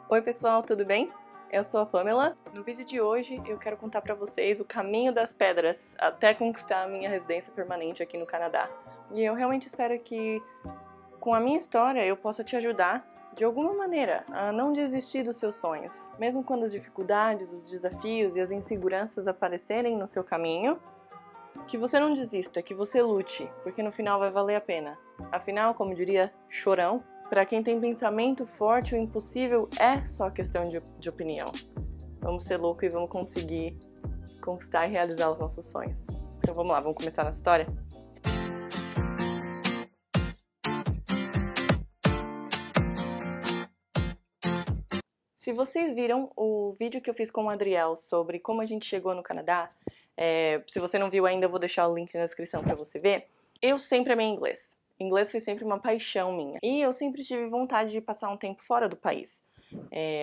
Oi pessoal, tudo bem? Eu sou a Pamela. No vídeo de hoje eu quero contar pra vocês o caminho das pedras até conquistar a minha residência permanente aqui no Canadá. E eu realmente espero que com a minha história eu possa te ajudar de alguma maneira a não desistir dos seus sonhos. Mesmo quando as dificuldades, os desafios e as inseguranças aparecerem no seu caminho, que você não desista, que você lute, porque no final vai valer a pena. Afinal, como diria Chorão, para quem tem pensamento forte, o impossível é só questão de opinião. Vamos ser loucos e vamos conseguir conquistar e realizar os nossos sonhos. Então vamos lá, vamos começar nossa história? Se vocês viram o vídeo que eu fiz com o Adriel sobre como a gente chegou no Canadá, se você não viu ainda, eu vou deixar o link na descrição para você ver. Eu sempre amei inglês. Inglês foi sempre uma paixão minha. E eu sempre tive vontade de passar um tempo fora do país.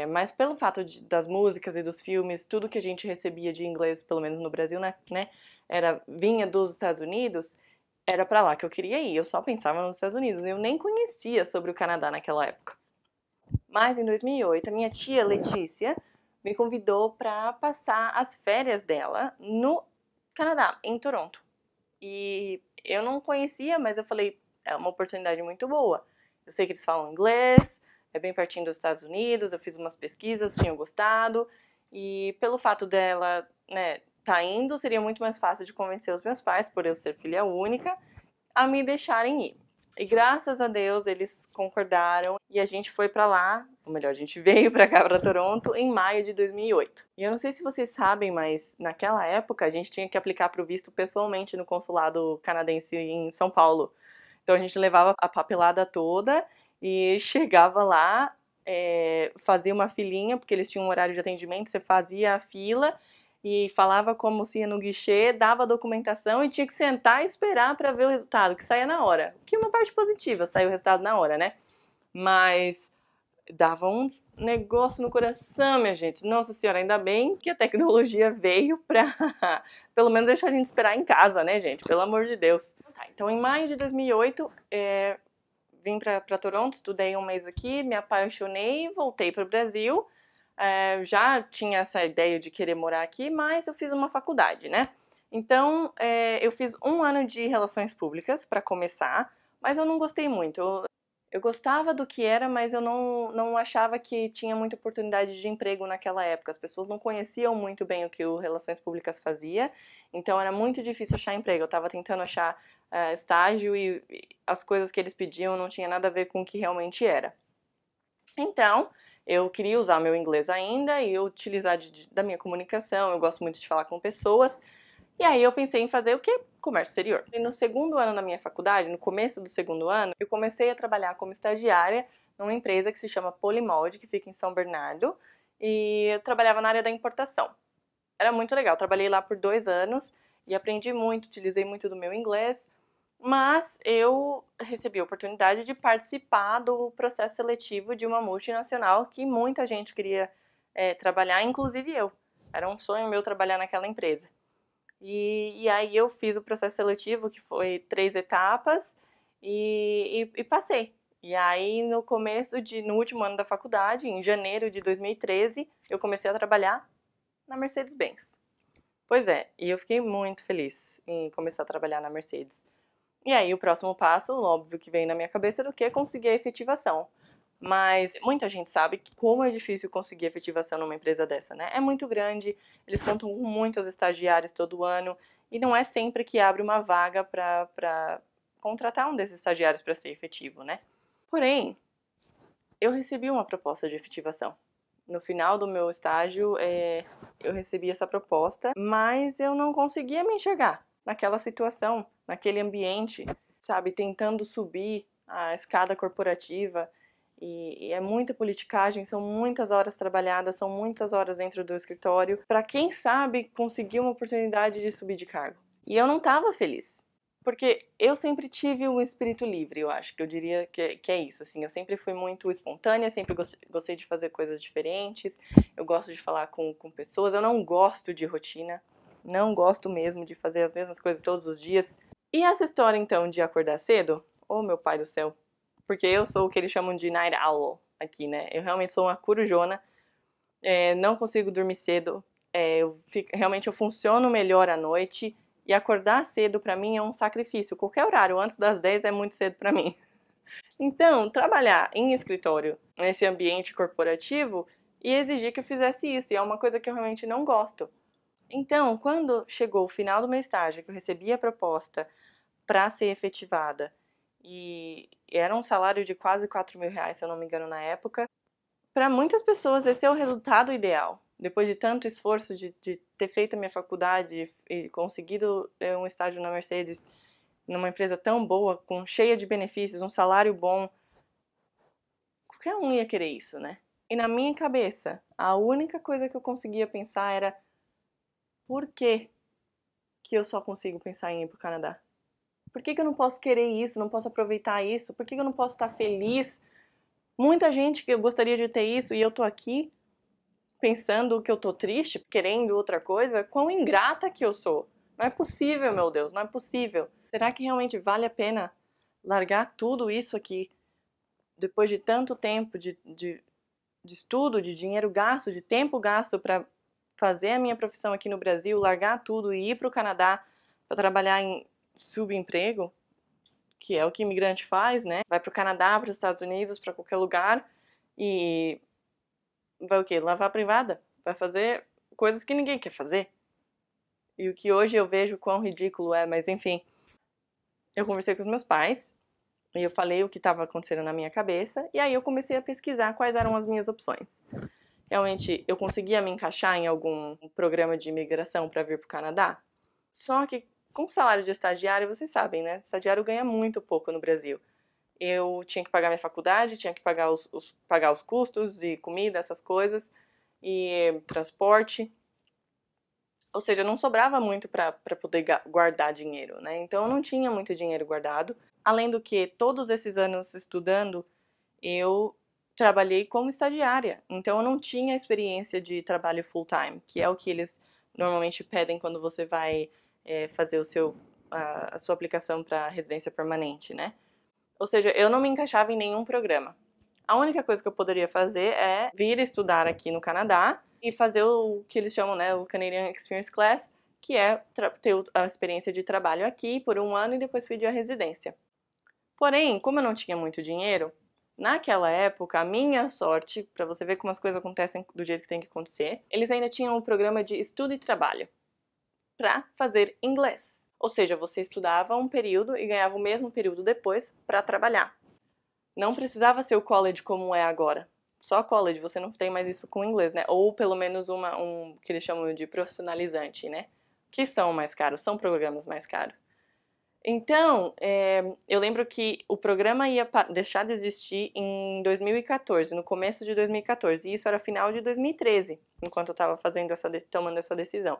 Mas pelo fato das músicas e dos filmes, tudo que a gente recebia de inglês, pelo menos no Brasil, né, vinha dos Estados Unidos, era pra lá que eu queria ir. Eu só pensava nos Estados Unidos. Eu nem conhecia sobre o Canadá naquela época. Mas em 2008, a minha tia Letícia me convidou para passar as férias dela no Canadá, em Toronto. E eu não conhecia, mas eu falei, é uma oportunidade muito boa. Eu sei que eles falam inglês, é bem pertinho dos Estados Unidos, eu fiz umas pesquisas, tinha gostado. E pelo fato dela, né, tá indo, seria muito mais fácil de convencer os meus pais, por eu ser filha única, a me deixarem ir. E graças a Deus eles concordaram e a gente foi pra lá, ou melhor, a gente veio pra cá, pra Toronto, em maio de 2008. E eu não sei se vocês sabem, mas naquela época a gente tinha que aplicar pro visto pessoalmente no consulado canadense em São Paulo. Então a gente levava a papelada toda e chegava lá, fazia uma filinha, porque eles tinham um horário de atendimento, você fazia a fila e falava como se ia no guichê, dava a documentação e tinha que sentar e esperar para ver o resultado, que saía na hora. Que é uma parte positiva, saiu o resultado na hora, né? Mas dava um negócio no coração, minha gente. Nossa senhora, ainda bem que a tecnologia veio pra pelo menos deixar a gente esperar em casa, né, gente? Pelo amor de Deus. Então, em maio de 2008, vim pra Toronto, estudei um mês aqui, me apaixonei, voltei pro Brasil. Já tinha essa ideia de querer morar aqui, mas eu fiz uma faculdade, né? Então, eu fiz um ano de relações públicas para começar, mas eu não gostei muito. Eu gostava do que era, mas eu não achava que tinha muita oportunidade de emprego naquela época. As pessoas não conheciam muito bem o que o Relações Públicas fazia, então era muito difícil achar emprego. Eu estava tentando achar estágio e as coisas que eles pediam não tinha nada a ver com o que realmente era. Então, eu queria usar meu inglês ainda e utilizar da minha comunicação, eu gosto muito de falar com pessoas. E aí eu pensei em fazer o quê? Comércio exterior. E no segundo ano da minha faculdade, no começo do segundo ano, eu comecei a trabalhar como estagiária numa empresa que se chama Polymolde, que fica em São Bernardo, e eu trabalhava na área da importação. Era muito legal, trabalhei lá por 2 anos e aprendi muito, utilizei muito do meu inglês, mas eu recebi a oportunidade de participar do processo seletivo de uma multinacional que muita gente queria trabalhar, inclusive eu. Era um sonho meu trabalhar naquela empresa. E aí eu fiz o processo seletivo, que foi 3 etapas, e passei. E aí no último ano da faculdade, em janeiro de 2013, eu comecei a trabalhar na Mercedes-Benz. Pois é, e eu fiquei muito feliz em começar a trabalhar na Mercedes. E aí o próximo passo, óbvio que veio na minha cabeça, era o que? Conseguir a efetivação. Mas muita gente sabe como é difícil conseguir efetivação numa empresa dessa, né? É muito grande, eles contam com muitos estagiários todo ano, e não é sempre que abre uma vaga para contratar um desses estagiários para ser efetivo, né? Porém, eu recebi uma proposta de efetivação. No final do meu estágio, eu recebi essa proposta, mas eu não conseguia me enxergar naquela situação, naquele ambiente, sabe, tentando subir a escada corporativa. E é muita politicagem, são muitas horas trabalhadas, são muitas horas dentro do escritório, para quem sabe conseguir uma oportunidade de subir de cargo. E eu não estava feliz, porque eu sempre tive um espírito livre, eu acho, que eu diria que é isso, assim, eu sempre fui muito espontânea, sempre gostei de fazer coisas diferentes, eu gosto de falar com pessoas, eu não gosto de rotina, não gosto mesmo de fazer as mesmas coisas todos os dias. E essa história, então, de acordar cedo, oh meu pai do céu, porque eu sou o que eles chamam de night owl aqui, né? Eu realmente sou uma corujona, não consigo dormir cedo, realmente eu funciono melhor à noite, e acordar cedo pra mim é um sacrifício. Qualquer horário antes das 10 é muito cedo pra mim. Então, trabalhar em escritório, nesse ambiente corporativo, e exigir que eu fizesse isso, e é uma coisa que eu realmente não gosto. Então, quando chegou o final do meu estágio, que eu recebi a proposta para ser efetivada, e era um salário de quase 4 mil reais, se eu não me engano, na época, para muitas pessoas esse é o resultado ideal. Depois de tanto esforço de ter feito a minha faculdade e conseguido um estágio na Mercedes, numa empresa tão boa, cheia de benefícios, um salário bom, qualquer um ia querer isso, né? E na minha cabeça, a única coisa que eu conseguia pensar era: por que que eu só consigo pensar em ir pro Canadá? Por que que eu não posso querer isso, não posso aproveitar isso? Por que que eu não posso estar feliz? Muita gente que eu gostaria de ter isso e eu tô aqui pensando que eu tô triste, querendo outra coisa. Quão ingrata que eu sou. Não é possível, meu Deus, não é possível. Será que realmente vale a pena largar tudo isso aqui depois de tanto tempo de estudo, de dinheiro gasto, de tempo gasto para fazer a minha profissão aqui no Brasil, largar tudo e ir para o Canadá para trabalhar em subemprego, que é o que imigrante faz, né? Vai para o Canadá, para os Estados Unidos, para qualquer lugar e vai o quê? Lavar privada? Vai fazer coisas que ninguém quer fazer. E o que hoje eu vejo quão ridículo é, mas enfim. Eu conversei com os meus pais e eu falei o que estava acontecendo na minha cabeça e aí eu comecei a pesquisar quais eram as minhas opções. Realmente, eu conseguia me encaixar em algum programa de imigração para vir para o Canadá. Só que com salário de estagiário, vocês sabem, né? Estagiário ganha muito pouco no Brasil. Eu tinha que pagar minha faculdade, tinha que pagar pagar os custos de comida, essas coisas, e transporte. Ou seja, não sobrava muito para poder guardar dinheiro, né? Então eu não tinha muito dinheiro guardado. Além do que, todos esses anos estudando, eu trabalhei como estagiária. Então eu não tinha experiência de trabalho full time, que é o que eles normalmente pedem quando você vai fazer a sua aplicação para residência permanente, né? Ou seja, eu não me encaixava em nenhum programa. A única coisa que eu poderia fazer é vir estudar aqui no Canadá e fazer o que eles chamam, né, o Canadian Experience Class, que é ter a experiência de trabalho aqui por um ano e depois pedir a residência. Porém, como eu não tinha muito dinheiro, naquela época, a minha sorte, para você ver como as coisas acontecem do jeito que tem que acontecer, eles ainda tinham um programa de estudo e trabalho para fazer inglês. Ou seja, você estudava um período e ganhava o mesmo período depois para trabalhar. Não precisava ser o college como é agora. Só college, você não tem mais isso com inglês, né? Ou pelo menos um que eles chamam de profissionalizante, né? Que são mais caros, são programas mais caros. Então, eu lembro que o programa ia deixar de existir em 2014, no começo de 2014, e isso era final de 2013, enquanto eu estava tomando essa decisão.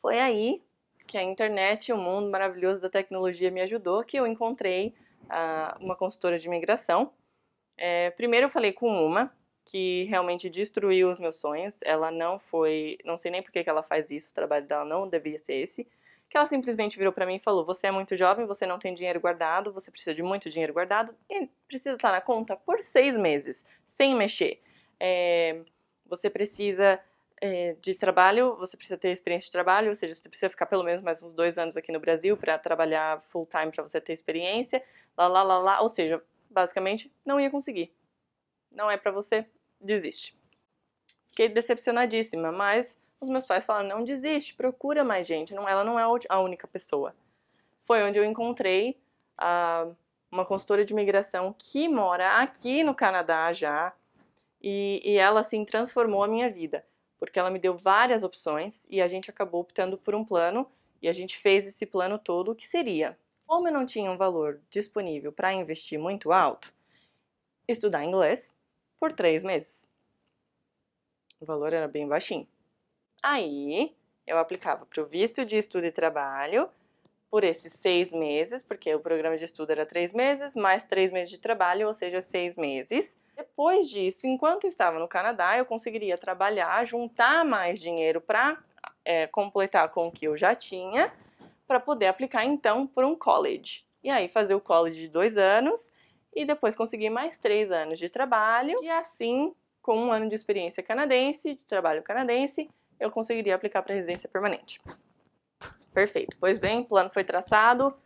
Foi aí que a internet, o mundo maravilhoso da tecnologia me ajudou, que eu encontrei uma consultora de imigração. Primeiro eu falei com uma que realmente destruiu os meus sonhos. Ela não sei nem por que ela faz isso, o trabalho dela não devia ser esse. Que ela simplesmente virou pra mim e falou: você é muito jovem, você não tem dinheiro guardado, você precisa de muito dinheiro guardado e precisa estar na conta por 6 meses, sem mexer. Você precisa de trabalho, você precisa ter experiência de trabalho, ou seja, você precisa ficar pelo menos mais uns 2 anos aqui no Brasil para trabalhar full time para você ter experiência, lá, ou seja, basicamente não ia conseguir. Não é pra você, desiste. Fiquei decepcionadíssima, mas os meus pais falaram: não desiste, procura mais gente, ela não é a única pessoa. Foi onde eu encontrei uma consultora de imigração que mora aqui no Canadá já, e ela assim transformou a minha vida, porque ela me deu várias opções e a gente acabou optando por um plano e a gente fez esse plano todo, que seria: como eu não tinha um valor disponível para investir muito alto, estudar inglês por 3 meses. O valor era bem baixinho. Aí eu aplicava para o visto de estudo e trabalho por esses 6 meses, porque o programa de estudo era 3 meses, mais 3 meses de trabalho, ou seja, 6 meses. Depois disso, enquanto eu estava no Canadá, eu conseguiria trabalhar, juntar mais dinheiro para completar com o que eu já tinha, para poder aplicar então por um college. E aí fazer o college de 2 anos e depois consegui mais 3 anos de trabalho, e assim, com 1 ano de experiência canadense, de trabalho canadense, eu conseguiria aplicar para residência permanente. Perfeito. Pois bem, o plano foi traçado,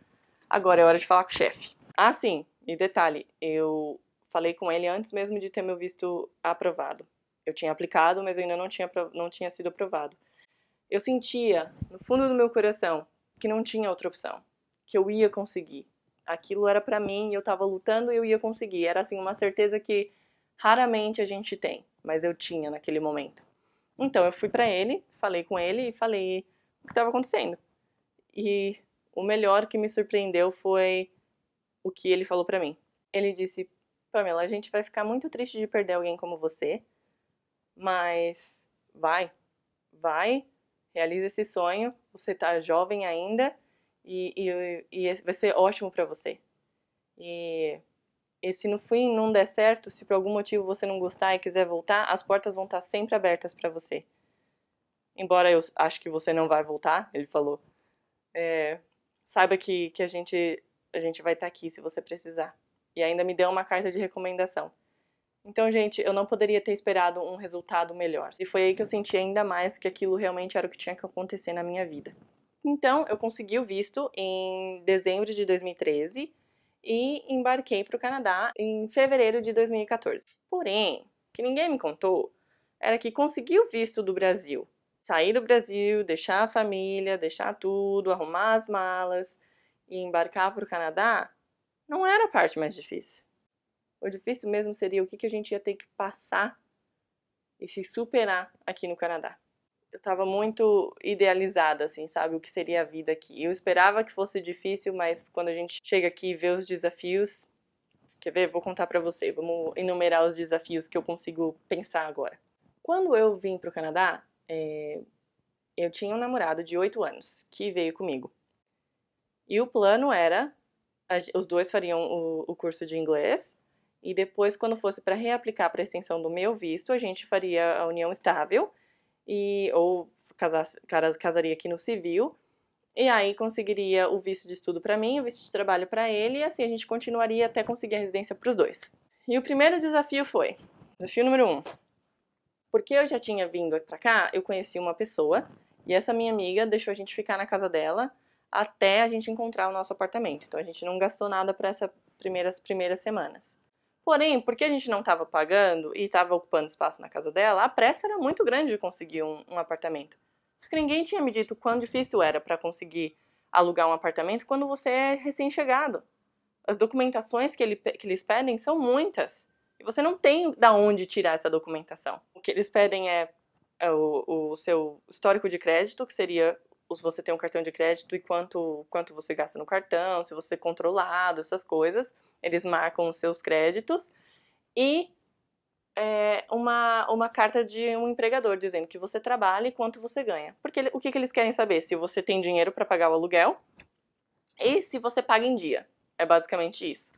agora é hora de falar com o chefe. Ah, sim, e detalhe, eu falei com ele antes mesmo de ter meu visto aprovado. Eu tinha aplicado, mas ainda não tinha sido aprovado. Eu sentia, no fundo do meu coração, que não tinha outra opção, que eu ia conseguir. Aquilo era pra mim, eu tava lutando e eu ia conseguir. Era assim uma certeza que raramente a gente tem, mas eu tinha naquele momento. Então eu fui pra ele, falei com ele e falei o que estava acontecendo. E o melhor que me surpreendeu foi o que ele falou pra mim. Ele disse: Pamela, a gente vai ficar muito triste de perder alguém como você, mas vai, realiza esse sonho, você tá jovem ainda e vai ser ótimo pra você. E se no fim não der certo, se por algum motivo você não gostar e quiser voltar, as portas vão estar sempre abertas pra você. Embora eu acho que você não vai voltar, ele falou, saiba que a gente vai estar aqui se você precisar. E ainda me deu uma carta de recomendação. Então, gente, eu não poderia ter esperado um resultado melhor. E foi aí que eu senti ainda mais que aquilo realmente era o que tinha que acontecer na minha vida. Então, eu consegui o visto em dezembro de 2013 e embarquei para o Canadá em fevereiro de 2014. Porém, o que ninguém me contou era que conseguir o visto do Brasil, sair do Brasil, deixar a família, deixar tudo, arrumar as malas e embarcar para o Canadá, não era a parte mais difícil. O difícil mesmo seria o que a gente ia ter que passar e se superar aqui no Canadá. Eu estava muito idealizada, assim, sabe, o que seria a vida aqui. Eu esperava que fosse difícil, mas quando a gente chega aqui e vê os desafios, quer ver? Vou contar pra você, vamos enumerar os desafios que eu consigo pensar agora. Quando eu vim pro Canadá, eu tinha um namorado de 8 anos que veio comigo. E o plano era, os dois fariam o curso de inglês, e depois, quando fosse para reaplicar para a extensão do meu visto, a gente faria a união estável, ou casaria aqui no civil, e aí conseguiria o visto de estudo para mim, o visto de trabalho para ele, e assim a gente continuaria até conseguir a residência para os dois. E o primeiro desafio foi, desafio número 1, porque eu já tinha vindo para cá, eu conheci uma pessoa, e essa minha amiga deixou a gente ficar na casa dela até a gente encontrar o nosso apartamento. Então a gente não gastou nada para essas primeiras semanas. Porém, porque a gente não estava pagando e estava ocupando espaço na casa dela, a pressa era muito grande de conseguir um apartamento. Só que ninguém tinha me dito quão difícil era para conseguir alugar um apartamento quando você é recém-chegado. As documentações que eles pedem são muitas. E você não tem da onde tirar essa documentação. O que eles pedem é o seu histórico de crédito, que seria se você tem um cartão de crédito e quanto você gasta no cartão, se você é controlado, essas coisas. Eles marcam os seus créditos. E uma carta de um empregador dizendo que você trabalha e quanto você ganha. Porque o que eles querem saber? Se você tem dinheiro para pagar o aluguel e se você paga em dia. É basicamente isso.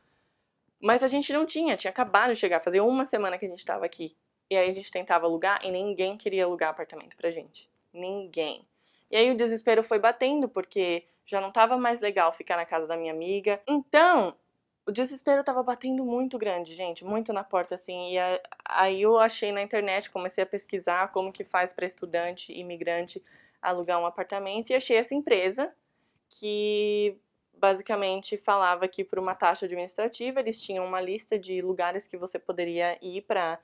Mas a gente não tinha acabado de chegar, fazia 1 semana que a gente estava aqui. E aí a gente tentava alugar e ninguém queria alugar apartamento pra gente. Ninguém. E aí o desespero foi batendo, porque já não estava mais legal ficar na casa da minha amiga. Então, o desespero estava batendo muito grande, gente, muito na porta, assim. E aí eu achei na internet, comecei a pesquisar como que faz para estudante, imigrante, alugar um apartamento. E achei essa empresa que basicamente falava que por uma taxa administrativa eles tinham uma lista de lugares que você poderia ir para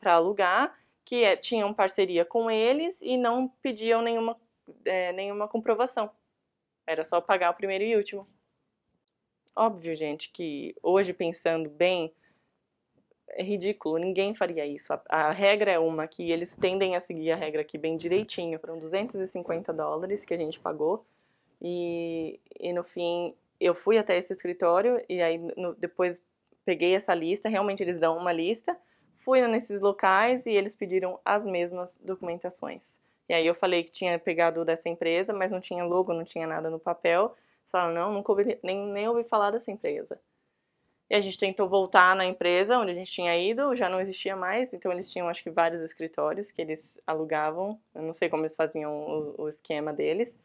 alugar, que tinham parceria com eles e não pediam nenhuma comprovação. Era só pagar o primeiro e último. Óbvio, gente, que hoje pensando bem, é ridículo, ninguém faria isso. A regra é uma que eles tendem a seguir a regra aqui bem direitinho. Foram $250 que a gente pagou. E no fim, eu fui até esse escritório e aí depois peguei essa lista, realmente eles dão uma lista, fui nesses locais e eles pediram as mesmas documentações. E aí eu falei que tinha pegado dessa empresa, mas não tinha logo, não tinha nada no papel. Eles falaram, não, nunca ouvi, nem ouvi falar dessa empresa. E a gente tentou voltar na empresa onde a gente tinha ido, já não existia mais, então eles tinham acho que vários escritórios que eles alugavam, eu não sei como eles faziam o esquema deles.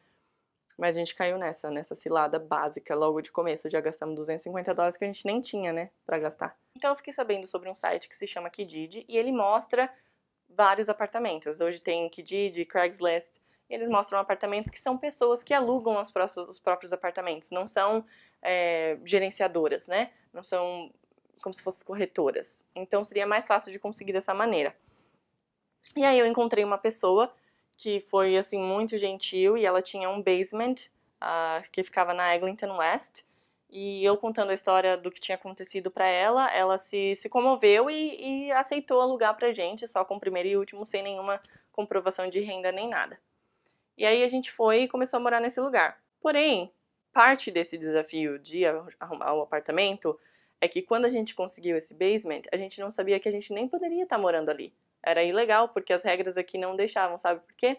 Mas a gente caiu nessa cilada básica logo de começo. Já gastamos $250 que a gente nem tinha, né, pra gastar. Então eu fiquei sabendo sobre um site que se chama Kijiji e ele mostra vários apartamentos. Hoje tem Kijiji, Craigslist. E eles mostram apartamentos que são pessoas que alugam os próprios apartamentos. Não são gerenciadoras, né? Não são como se fossem corretoras. Então seria mais fácil de conseguir dessa maneira. E aí eu encontrei uma pessoa que foi, assim, muito gentil e ela tinha um basement que ficava na Eglinton West. E eu contando a história do que tinha acontecido pra ela, ela se comoveu e aceitou alugar pra gente, só com o primeiro e último, sem nenhuma comprovação de renda nem nada. E aí a gente foi e começou a morar nesse lugar. Porém, parte desse desafio de arrumar o apartamento é que quando a gente conseguiu esse basement, a gente não sabia que a gente nem poderia estar morando ali. Era ilegal, porque as regras aqui não deixavam, sabe por quê?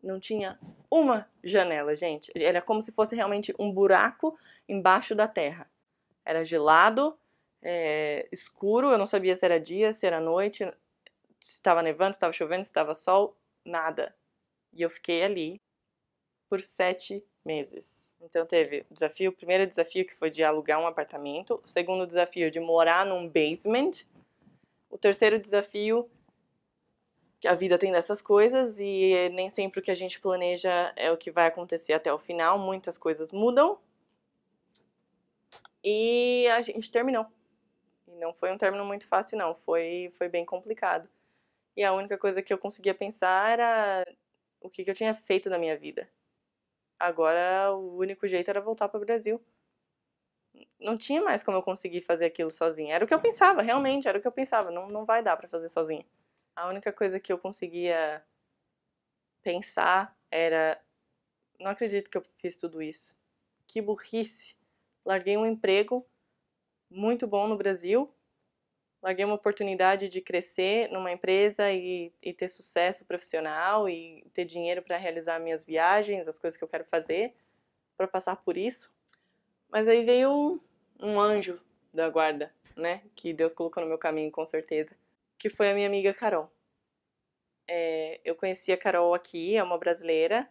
Não tinha uma janela, gente. Era como se fosse realmente um buraco embaixo da terra. Era gelado, escuro, eu não sabia se era dia, se era noite, se estava nevando, se estava chovendo, se estava sol, nada. E eu fiquei ali por 7 meses. Então teve o primeiro desafio que foi de alugar um apartamento, o segundo desafio de morar num basement, o terceiro desafio que a vida tem dessas coisas e nem sempre o que a gente planeja é o que vai acontecer até o final, muitas coisas mudam. E a gente terminou. E não foi um término muito fácil, não, foi bem complicado. E a única coisa que eu conseguia pensar era o que eu tinha feito na minha vida. Agora o único jeito era voltar para o Brasil. Não tinha mais como eu conseguir fazer aquilo sozinha. Era o que eu pensava, realmente, era o que eu pensava. Não vai dar para fazer sozinha. A única coisa que eu conseguia pensar era: não acredito que eu fiz tudo isso. Que burrice. Larguei um emprego muito bom no Brasil. Larguei uma oportunidade de crescer numa empresa e ter sucesso profissional e ter dinheiro para realizar minhas viagens, as coisas que eu quero fazer, para passar por isso. Mas aí veio um anjo da guarda, né? Que Deus colocou no meu caminho, com certeza. Que foi a minha amiga Carol. Eu conheci a Carol aqui, é uma brasileira,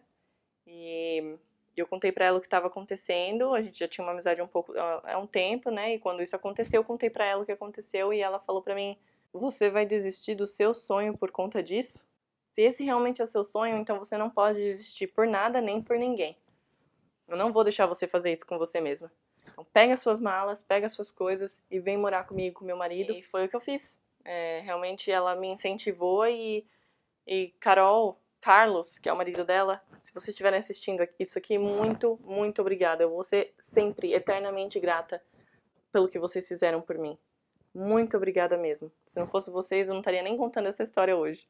e eu contei pra ela o que estava acontecendo. A gente já tinha uma amizade há um tempo, né? E quando isso aconteceu, eu contei pra ela o que aconteceu e ela falou pra mim: você vai desistir do seu sonho por conta disso? Se esse realmente é o seu sonho, então você não pode desistir por nada nem por ninguém. Eu não vou deixar você fazer isso com você mesma. Então pega as suas malas, pega as suas coisas e vem morar comigo, com meu marido. E foi o que eu fiz. Realmente ela me incentivou e Carlos, que é o marido dela, se vocês estiverem assistindo isso aqui, muito, muito obrigada. Eu vou ser sempre, eternamente grata pelo que vocês fizeram por mim. Muito obrigada mesmo. Se não fosse vocês, eu não estaria nem contando essa história hoje.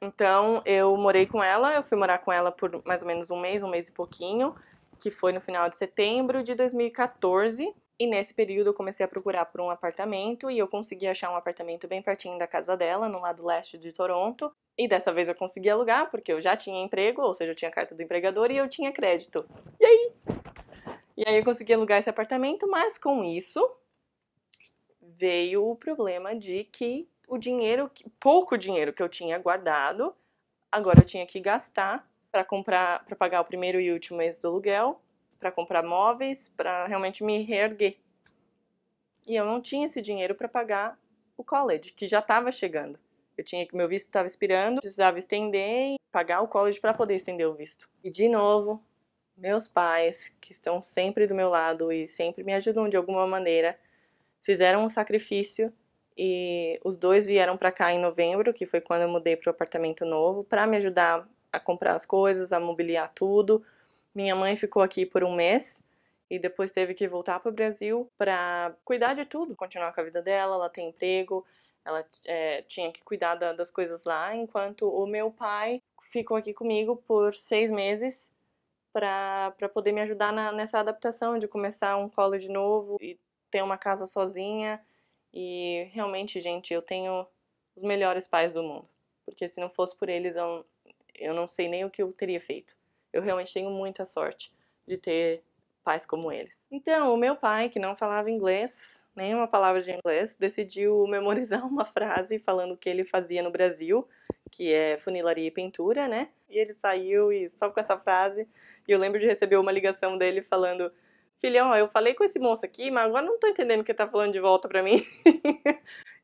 Então, eu morei com ela, eu fui morar com ela por mais ou menos um mês e pouquinho, que foi no final de setembro de 2014. E nesse período eu comecei a procurar por um apartamento e eu consegui achar um apartamento bem pertinho da casa dela, no lado leste de Toronto. E dessa vez eu consegui alugar, porque eu já tinha emprego, ou seja, eu tinha carta do empregador e eu tinha crédito. E aí eu consegui alugar esse apartamento, mas com isso veio o problema de que pouco dinheiro que eu tinha guardado, agora eu tinha que gastar para pagar o primeiro e último mês do aluguel, para comprar móveis, para realmente me reerguer. E eu não tinha esse dinheiro para pagar o college, que já estava chegando. Meu visto estava expirando, precisava estender e pagar o college para poder estender o visto. E de novo, meus pais, que estão sempre do meu lado e sempre me ajudam de alguma maneira, fizeram um sacrifício e os dois vieram para cá em novembro, que foi quando eu mudei para o apartamento novo, para me ajudar a comprar as coisas, a mobiliar tudo. Minha mãe ficou aqui por um mês e depois teve que voltar para o Brasil para cuidar de tudo, continuar com a vida dela. Ela tem emprego, ela tinha que cuidar das coisas lá, enquanto o meu pai ficou aqui comigo por 6 meses para poder me ajudar nessa adaptação de começar um college novo e ter uma casa sozinha. E realmente, gente, eu tenho os melhores pais do mundo, porque se não fosse por eles, eu não sei nem o que eu teria feito. Eu realmente tenho muita sorte de ter pais como eles. Então, o meu pai, que não falava inglês, nenhuma palavra de inglês, decidiu memorizar uma frase falando o que ele fazia no Brasil, que é funilaria e pintura, né? E ele saiu e só com essa frase, e eu lembro de receber uma ligação dele falando: filhão, eu falei com esse moço aqui, mas agora não tô entendendo o que ele tá falando de volta pra mim.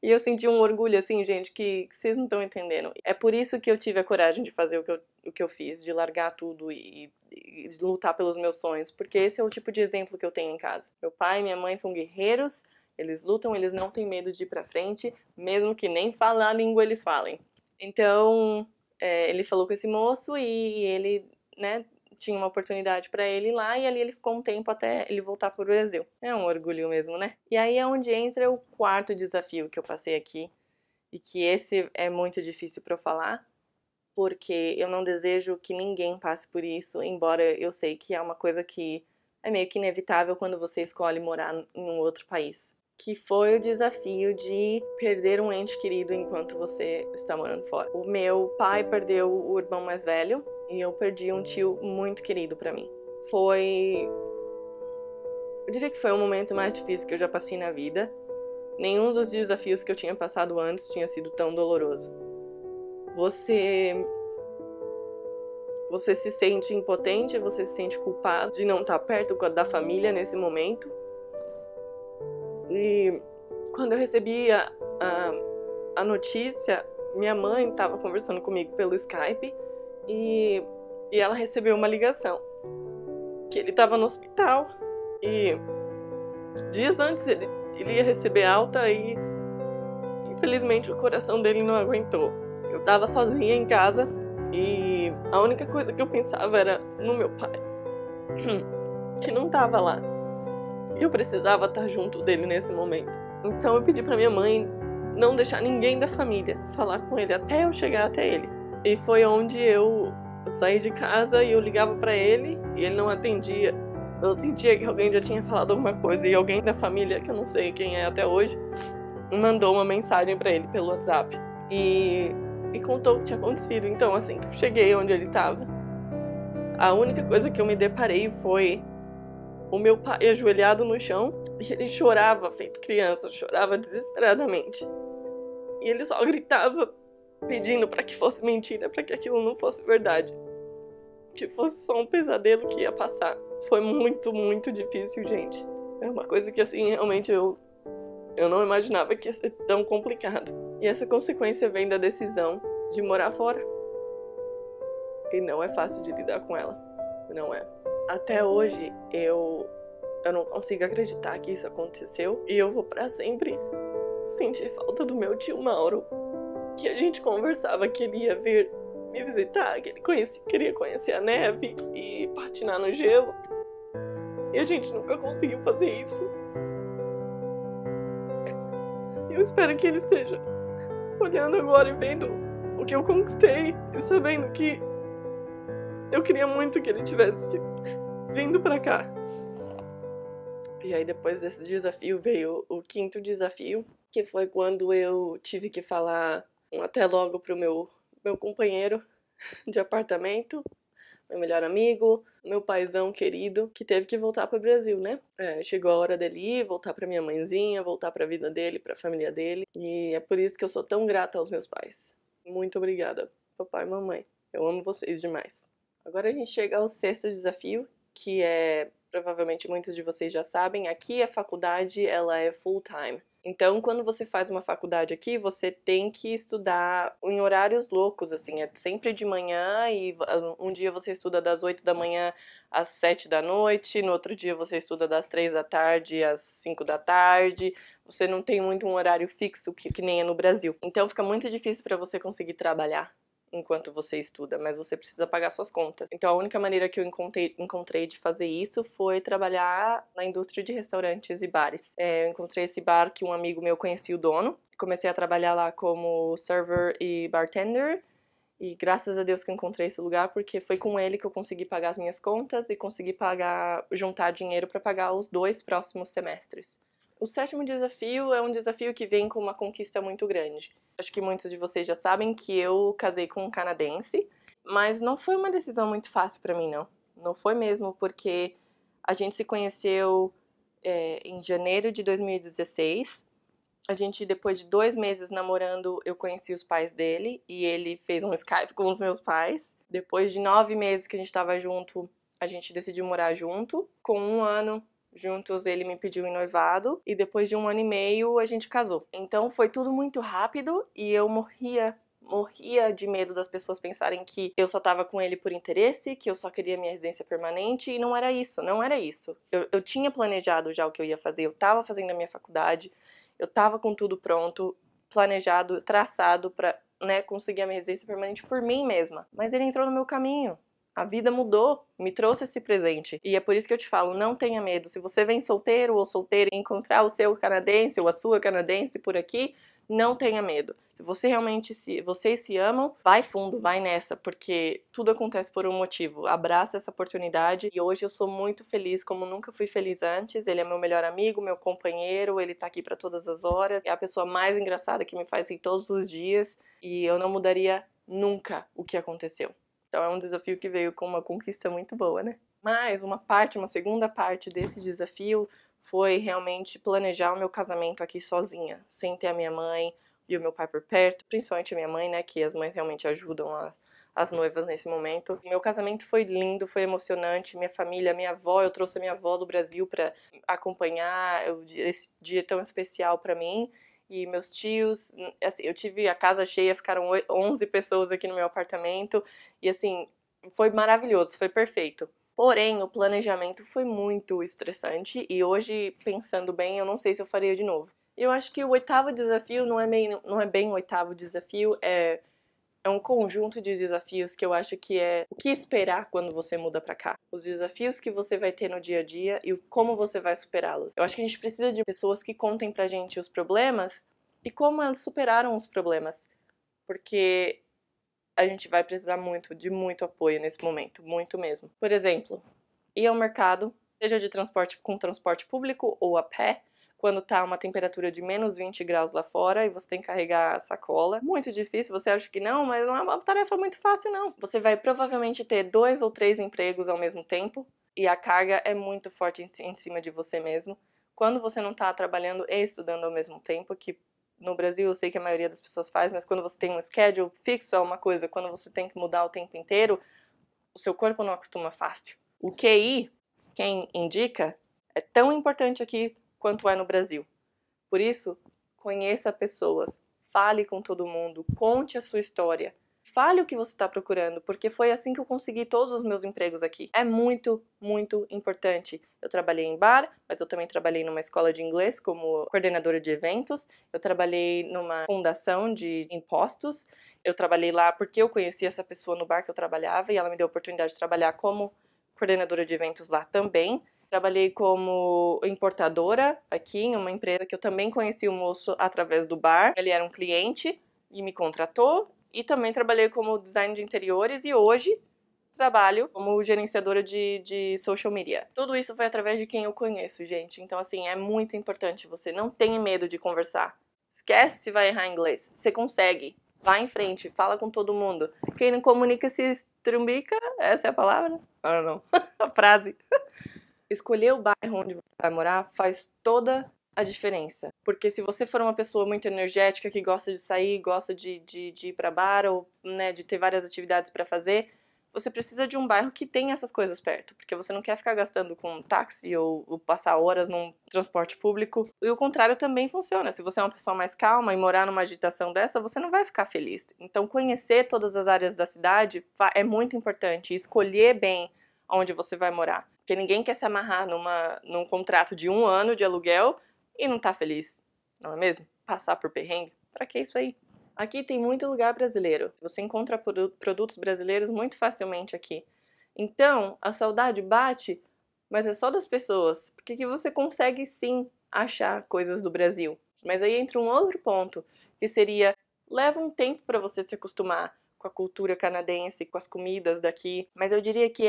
E eu senti um orgulho, assim, gente, que vocês não estão entendendo. É por isso que eu tive a coragem de fazer o que eu fiz, de largar tudo e de lutar pelos meus sonhos, porque esse é o tipo de exemplo que eu tenho em casa. Meu pai e minha mãe são guerreiros, eles lutam, eles não têm medo de ir pra frente, mesmo que nem falar a língua eles falem. Então, ele falou com esse moço e ele, né, tinha uma oportunidade pra ele ir lá e ali ele ficou um tempo até ele voltar pro Brasil. É um orgulho mesmo, né? E aí é onde entra o quarto desafio que eu passei aqui e que esse é muito difícil pra eu falar, porque eu não desejo que ninguém passe por isso, embora eu sei que é uma coisa que é meio que inevitável quando você escolhe morar em um outro país. Que foi o desafio de perder um ente querido enquanto você está morando fora. O meu pai perdeu o irmão mais velho e eu perdi um tio muito querido pra mim. Eu diria que foi o momento mais difícil que eu já passei na vida. Nenhum dos desafios que eu tinha passado antes tinha sido tão doloroso. Você se sente impotente, você se sente culpado de não estar perto da família nesse momento. E quando eu recebi a notícia, minha mãe estava conversando comigo pelo Skype e ela recebeu uma ligação que ele estava no hospital e dias antes ele ia receber alta e infelizmente o coração dele não aguentou. Eu estava sozinha em casa e a única coisa que eu pensava era no meu pai, que não estava lá. E eu precisava estar junto dele nesse momento. Então eu pedi pra minha mãe não deixar ninguém da família falar com ele até eu chegar até ele. E foi onde eu saí de casa e eu ligava pra ele e ele não atendia. Eu sentia que alguém já tinha falado alguma coisa e alguém da família, que eu não sei quem é até hoje, mandou uma mensagem pra ele pelo WhatsApp e contou o que tinha acontecido. Então, assim que eu cheguei onde ele tava, a única coisa que eu me deparei foi o meu pai ajoelhado no chão e ele chorava feito criança, chorava desesperadamente. E ele só gritava pedindo para que fosse mentira, para que aquilo não fosse verdade, que fosse só um pesadelo que ia passar. Foi muito, muito difícil, gente. É uma coisa que assim, realmente eu não imaginava que ia ser tão complicado. E essa consequência vem da decisão de morar fora. E não é fácil de lidar com ela. Não é. Até hoje, eu não consigo acreditar que isso aconteceu. E eu vou pra sempre sentir falta do meu tio Mauro. Que a gente conversava que ele ia vir me visitar, que ele queria conhecer a neve e patinar no gelo. E a gente nunca conseguiu fazer isso. Eu espero que ele esteja olhando agora e vendo o que eu conquistei e sabendo que eu queria muito que ele tivesse vindo pra cá. E aí depois desse desafio veio o quinto desafio, que foi quando eu tive que falar um até logo pro meu companheiro de apartamento, meu melhor amigo, meu paizão querido, que teve que voltar pro Brasil, né? Chegou a hora dele ir, voltar pra minha mãezinha, voltar pra vida dele, pra família dele. E é por isso que eu sou tão grata aos meus pais. Muito obrigada, papai e mamãe. Eu amo vocês demais. Agora a gente chega ao sexto desafio, que é, provavelmente muitos de vocês já sabem, aqui a faculdade ela é full time. Então, quando você faz uma faculdade aqui, você tem que estudar em horários loucos, assim, é sempre de manhã e um dia você estuda das 8 da manhã às 7 da noite, no outro dia você estuda das 3 da tarde às 5 da tarde. Você não tem muito um horário fixo que nem é no Brasil. Então, fica muito difícil para você conseguir trabalhar enquanto você estuda, mas você precisa pagar suas contas. Então a única maneira que eu encontrei de fazer isso foi trabalhar na indústria de restaurantes e bares. Eu encontrei esse bar que um amigo meu conhecia o dono, comecei a trabalhar lá como server e bartender, e graças a Deus que eu encontrei esse lugar, porque foi com ele que eu consegui pagar as minhas contas e consegui juntar dinheiro para pagar os 2 próximos semestres. O sétimo desafio é um desafio que vem com uma conquista muito grande. Acho que muitos de vocês já sabem que eu casei com um canadense, mas não foi uma decisão muito fácil para mim, não. Não foi mesmo, porque a gente se conheceu em janeiro de 2016. A gente, depois de 2 meses namorando, eu conheci os pais dele e ele fez um Skype com os meus pais. Depois de 9 meses que a gente tava junto, a gente decidiu morar junto. Com 1 ano juntos, ele me pediu em noivado e depois de 1 ano e meio a gente casou. Então foi tudo muito rápido e eu morria de medo das pessoas pensarem que eu só tava com ele por interesse, que eu só queria minha residência permanente, e não era isso, não era isso. Eu tinha planejado já o que eu ia fazer, eu tava fazendo a minha faculdade, eu tava com tudo pronto, planejado, traçado pra, né, conseguir a minha residência permanente por mim mesma. Mas ele entrou no meu caminho. A vida mudou, me trouxe esse presente. E é por isso que eu te falo, não tenha medo. Se você vem solteiro ou solteira e encontrar o seu canadense ou a sua canadense por aqui, não tenha medo. Se você realmente vocês se amam, vai fundo, vai nessa, porque tudo acontece por um motivo. Abraça essa oportunidade e hoje eu sou muito feliz, como nunca fui feliz antes. Ele é meu melhor amigo, meu companheiro, ele tá aqui pra todas as horas. É a pessoa mais engraçada que me faz rir todos os dias e eu não mudaria nunca o que aconteceu. Então é um desafio que veio com uma conquista muito boa, né? Mas uma segunda parte desse desafio foi realmente planejar o meu casamento aqui sozinha, sem ter a minha mãe e o meu pai por perto, principalmente a minha mãe, né, que as mães realmente ajudam as noivas nesse momento. Meu casamento foi lindo, foi emocionante, minha família, minha avó, eu trouxe a minha avó do Brasil para acompanhar esse dia tão especial para mim. E meus tios, assim, eu tive a casa cheia, ficaram 11 pessoas aqui no meu apartamento, e assim, foi maravilhoso, foi perfeito. Porém, o planejamento foi muito estressante e hoje, pensando bem, eu não sei se eu faria de novo. Eu acho que o oitavo desafio não é bem o oitavo desafio, é um conjunto de desafios que eu acho que é o que esperar quando você muda pra cá. Os desafios que você vai ter no dia a dia e como você vai superá-los. Eu acho que a gente precisa de pessoas que contem pra gente os problemas e como elas superaram os problemas. Porque a gente vai precisar de muito apoio nesse momento, muito mesmo. Por exemplo, ir ao mercado, seja de transporte com transporte público ou a pé, quando tá uma temperatura de menos 20 graus lá fora e você tem que carregar a sacola. Muito difícil, você acha que não, mas não é uma tarefa muito fácil, não. Você vai provavelmente ter 2 ou 3 empregos ao mesmo tempo e a carga é muito forte em cima de você mesmo. Quando você não tá trabalhando e estudando ao mesmo tempo, que no Brasil eu sei que a maioria das pessoas faz, mas quando você tem um schedule fixo é uma coisa, quando você tem que mudar o tempo inteiro, o seu corpo não acostuma fácil. O QI, quem indica, é tão importante aqui quanto é no Brasil. Por isso, conheça pessoas, fale com todo mundo, conte a sua história, fale o que você está procurando, porque foi assim que eu consegui todos os meus empregos aqui. É muito, muito importante. Eu trabalhei em bar, mas eu também trabalhei numa escola de inglês como coordenadora de eventos, eu trabalhei numa fundação de impostos, eu trabalhei lá porque eu conheci essa pessoa no bar que eu trabalhava e ela me deu a oportunidade de trabalhar como coordenadora de eventos lá também. Trabalhei como importadora aqui em uma empresa que eu também conheci o moço através do bar. Ele era um cliente e me contratou. E também trabalhei como design de interiores e hoje trabalho como gerenciadora de social media. Tudo isso foi através de quem eu conheço, gente. Então, assim, é muito importante. Você não tenha medo de conversar. Esquece se vai errar inglês. Você consegue. Vai em frente, fala com todo mundo. Quem não comunica se estrumbica. Essa é a palavra? Ah, não. A frase. Escolher o bairro onde você vai morar faz toda a diferença. Porque se você for uma pessoa muito energética, que gosta de sair, gosta de ir pra bar ou, né, de ter várias atividades pra fazer, você precisa de um bairro que tenha essas coisas perto. Porque você não quer ficar gastando com táxi ou passar horas num transporte público. E o contrário também funciona. Se você é uma pessoa mais calma e morar numa agitação dessa, você não vai ficar feliz. Então, conhecer todas as áreas da cidade é muito importante. E escolher bem onde você vai morar. Porque ninguém quer se amarrar num contrato de 1 ano de aluguel e não tá feliz, não é mesmo? Passar por perrengue, pra que isso aí? Aqui tem muito lugar brasileiro, você encontra produtos brasileiros muito facilmente aqui. Então, a saudade bate, mas é só das pessoas, porque que você consegue sim achar coisas do Brasil. Mas aí entra um outro ponto, que seria, leva um tempo para você se acostumar com a cultura canadense, com as comidas daqui, mas eu diria que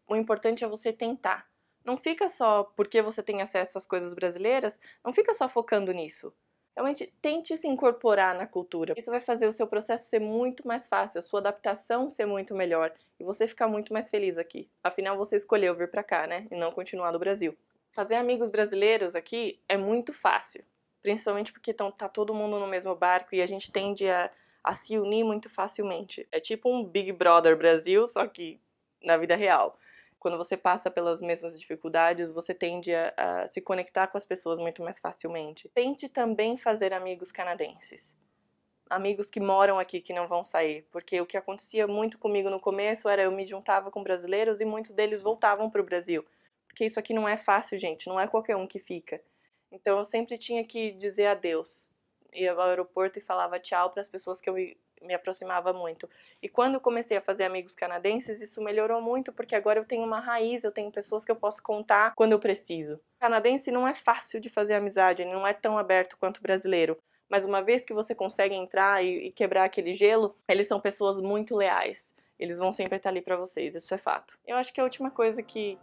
o importante é você tentar. Não fica só porque você tem acesso às coisas brasileiras, não fica só focando nisso. Realmente tente se incorporar na cultura. Isso vai fazer o seu processo ser muito mais fácil, a sua adaptação ser muito melhor e você ficar muito mais feliz aqui. Afinal, você escolheu vir pra cá, né? E não continuar no Brasil. Fazer amigos brasileiros aqui é muito fácil. principalmente porque tá todo mundo no mesmo barco e a gente tende a se unir muito facilmente. É tipo um Big Brother Brasil, só que na vida real. Quando você passa pelas mesmas dificuldades, você tende a se conectar com as pessoas muito mais facilmente. Tente também fazer amigos canadenses. Amigos que moram aqui, que não vão sair. Porque o que acontecia muito comigo no começo era eu me juntava com brasileiros e muitos deles voltavam para o Brasil. Porque isso aqui não é fácil, gente. Não é qualquer um que fica. Então eu sempre tinha que dizer adeus. Ia ao aeroporto e falava tchau para as pessoas que eu me aproximava muito. E quando eu comecei a fazer amigos canadenses, isso melhorou muito, porque agora eu tenho uma raiz, eu tenho pessoas que eu posso contar quando eu preciso. O canadense não é fácil de fazer amizade, ele não é tão aberto quanto o brasileiro. Mas uma vez que você consegue entrar e quebrar aquele gelo, eles são pessoas muito leais. Eles vão sempre estar ali para vocês, isso é fato. Eu acho que a última coisa que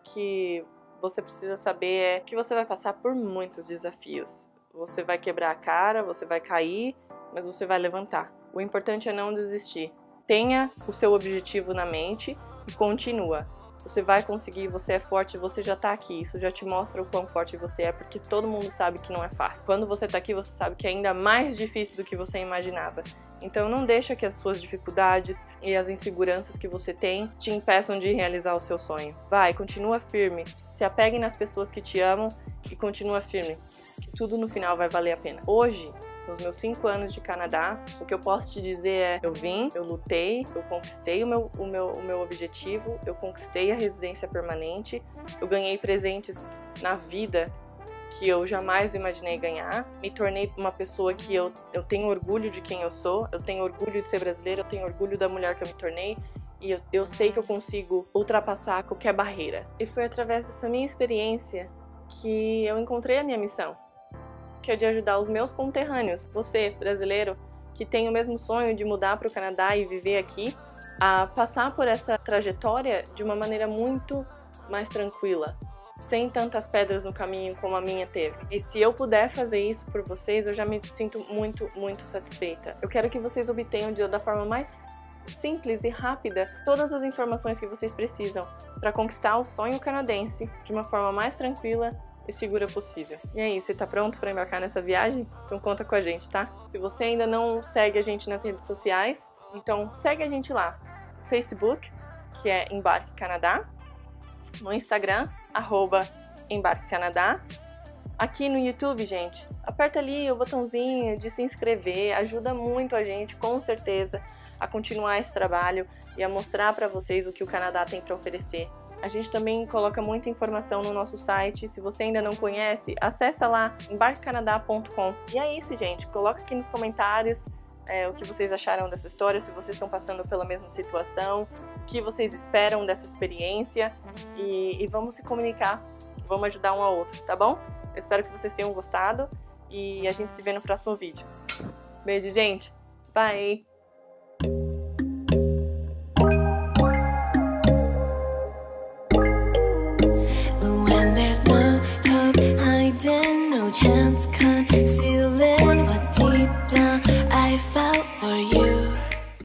você precisa saber é que você vai passar por muitos desafios. Você vai quebrar a cara, você vai cair, mas você vai levantar. O importante é não desistir. Tenha o seu objetivo na mente e continua. Você vai conseguir, você é forte, você já tá aqui. Isso já te mostra o quão forte você é, porque todo mundo sabe que não é fácil. Quando você tá aqui, você sabe que é ainda mais difícil do que você imaginava. Então não deixa que as suas dificuldades e as inseguranças que você tem te impeçam de realizar o seu sonho. Vai, continua firme. Se apegue nas pessoas que te amam e continua firme. Que tudo no final vai valer a pena. Hoje, nos meus 5 anos de Canadá, o que eu posso te dizer é: eu vim, eu lutei, eu conquistei o meu objetivo, eu conquistei a residência permanente, eu ganhei presentes na vida que eu jamais imaginei ganhar, me tornei uma pessoa que eu tenho orgulho de quem eu sou, eu tenho orgulho de ser brasileira, eu tenho orgulho da mulher que eu me tornei, e eu sei que eu consigo ultrapassar qualquer barreira. E foi através dessa minha experiência que eu encontrei a minha missão, que é de ajudar os meus conterrâneos, você, brasileiro, que tem o mesmo sonho de mudar para o Canadá e viver aqui, a passar por essa trajetória de uma maneira muito mais tranquila, sem tantas pedras no caminho como a minha teve. E se eu puder fazer isso por vocês, eu já me sinto muito, muito satisfeita. Eu quero que vocês obtenham da forma mais simples e rápida todas as informações que vocês precisam para conquistar o sonho canadense de uma forma mais tranquila e segura possível. E aí, você tá pronto para embarcar nessa viagem? Então conta com a gente, tá? Se você ainda não segue a gente nas redes sociais, então segue a gente lá. No Facebook, que é Embarque Canadá. No Instagram, @Embarque Canadá. Aqui no YouTube, gente, aperta ali o botãozinho de se inscrever. Ajuda muito a gente, com certeza, a continuar esse trabalho e a mostrar para vocês o que o Canadá tem para oferecer. A gente também coloca muita informação no nosso site. Se você ainda não conhece, acessa lá, embarquecanadá.com. E é isso, gente. Coloca aqui nos comentários o que vocês acharam dessa história, se vocês estão passando pela mesma situação, o que vocês esperam dessa experiência e vamos se comunicar, vamos ajudar um ao outro, tá bom? Eu espero que vocês tenham gostado e a gente se vê no próximo vídeo. Beijo, gente! Bye! Chance concealing what deep down I felt for you.